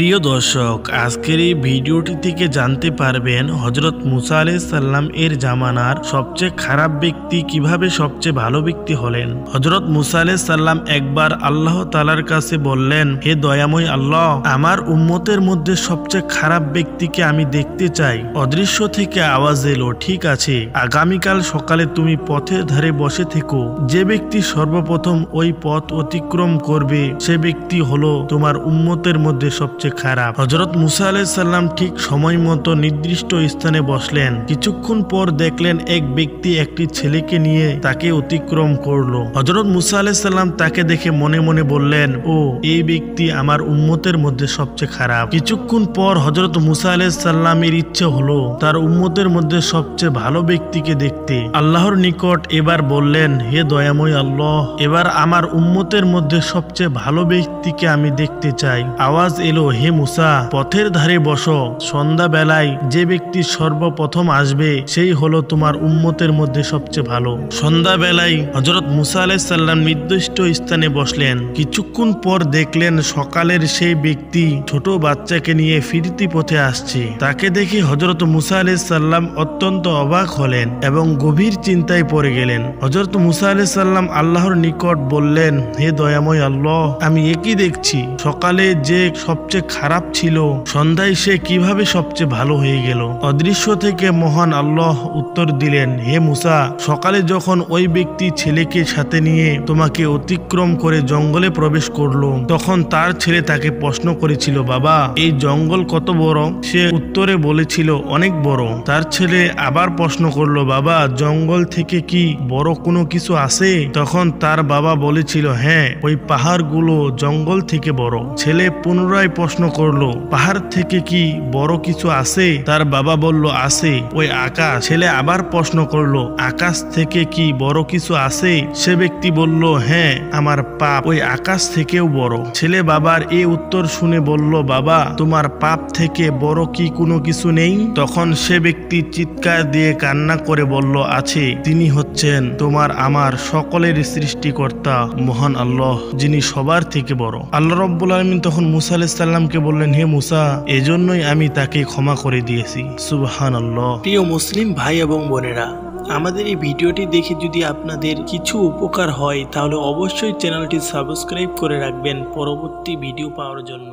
প্রিয় দর্শক, আজকের এই ভিডিওটি থেকে জানতে পারবেন হযরত মুসা আলাইহিস সালাম এর জামানার সবচেয়ে খারাপ ব্যক্তি কিভাবে সবচেয়ে ভালো ব্যক্তি হলেন। হযরত মুসা আলাইহিস সালাম একবার আল্লাহ তাআলার কাছে বললেন, হে দয়াময় আল্লাহ, আমার উম্মতের মধ্যে সবচেয়ে খারাপ ব্যক্তিকে আমি দেখতে চাই। অদৃশ্য থেকে আওয়াজ এলো, ঠিক আছে, আগামীকাল সকালে তুমি পথের ধারে বসে থেকো। যে ব্যক্তি সর্বপ্রথম ওই পথ অতিক্রম করবে সে ব্যক্তি হলো তোমার উম্মতের মধ্যে সবচেয়ে খারাপ। হযরত মুসা আলাইহিস সালাম ঠিক সময় মতো নির্দিষ্ট স্থানে বসলেন। কিছুক্ষণ পর দেখলেন এক ব্যক্তি একটি ছেলেকে নিয়ে তাকে অতিক্রম করলো। হযরত মুসা আলাইহিস সালাম তাকে দেখে মনে মনে বললেন, ও এই ব্যক্তি আমার উম্মতের মধ্যে সবচেয়ে খারাপ। কিছুক্ষণ পর হযরত মুসা আলাইহিস সালামের ইচ্ছে হলো তার উম্মতের মধ্যে সবচেয়ে ভালো ব্যক্তিকে দেখতে। আল্লাহর নিকট এবার বললেন, হে দয়াময় আল্লাহ, এবার আমার উম্মতের মধ্যে সবচেয়ে ভালো ব্যক্তিকে আমি দেখতে চাই। আওয়াজ এলো, হে মুসা, পথের ধারে বসো। সন্ধ্যা বেলায় যে ব্যক্তি সর্বপ্রথম আসবে সেই হলো তোমার উম্মতের মধ্যে সবচেয়ে ভালো। সন্ধ্যা বেলায় হযরত মুসা আলাইহিস সালাম নির্দিষ্ট স্থানে বসলেন। কিছুক্ষণ পর দেখলেন সকালের সেই ব্যক্তি ছোট বাচ্চাকে নিয়ে ফিরতি পথে আসছে। তাকে দেখে হযরত মুসা আলাইহিস সালাম অত্যন্ত অবাক হলেন এবং গভীর চিন্তায় পড়ে গেলেন। হযরত মুসা আলাইহিস সালাম আল্লাহর নিকট বললেন, হে দয়াময় আল্লাহ, আমি একই দেখছি। সকালে যে সবচেয়ে খারাপ ছিল, সন্ধ্যায় সে কিভাবে সবচেয়ে ভালো হয়ে গেল? অদৃশ্য থেকে মহান আল্লাহ উত্তর দিলেন, হে মুসা, সকালে যখন ওই ব্যক্তি ছেলেকে সাথে নিয়ে তোমাকে অতিক্রম করে জঙ্গলে প্রবেশ করলো, তখন তার ছেলে তাকে প্রশ্ন করেছিল, বাবা, এই জঙ্গল কত বড়? সে উত্তরে বলেছিল, অনেক বড়। তার ছেলে আবার প্রশ্ন করলো, বাবা, জঙ্গল থেকে কি বড় কোনো কিছু আছে? তখন তার বাবা বলেছিল, হ্যাঁ, ওই পাহাড়গুলো জঙ্গল থেকে বড়। ছেলে পুনরায় প্রশ্ন করলো, পাহাড় থেকে কি বড় কিছু আছে? তার বাবা বলল, আছে, ওই আকাশ। ছেলে আবার প্রশ্ন করলো, আকাশ থেকে কি বড় কিছু আছে? সে ব্যক্তি বলল, হ্যাঁ, আমার পাপ ওই আকাশ থেকেও বড়। ছেলে বাবার এই উত্তর শুনে বলল, বাবা, তোমার পাপ থেকে বড় কি কোনো কিছু নেই? তখন সে ব্যক্তি চিৎকার দিয়ে কান্না করে বলল, আছে, তিনি হচ্ছেন তোমার আমার সকলের সৃষ্টিকর্তা মহান আল্লাহ, যিনি সবার থেকে বড়। আল্লাহ রাব্বুল আলামিন তখন মুসা আলাইহিস সালামকে বললেন, হে মুসা, এজন্যই আমি তাকে ক্ষমা করে দিয়েছি। সুবহানাল্লাহ। প্রিয় মুসলিম ভাই এবং বোনেরা, আমাদের এই ভিডিওটি দেখে যদি আপনাদের কিছু উপকার হয় তাহলে অবশ্যই চ্যানেলটি সাবস্ক্রাইব করে রাখবেন পরবর্তী ভিডিও পাওয়ার জন্য।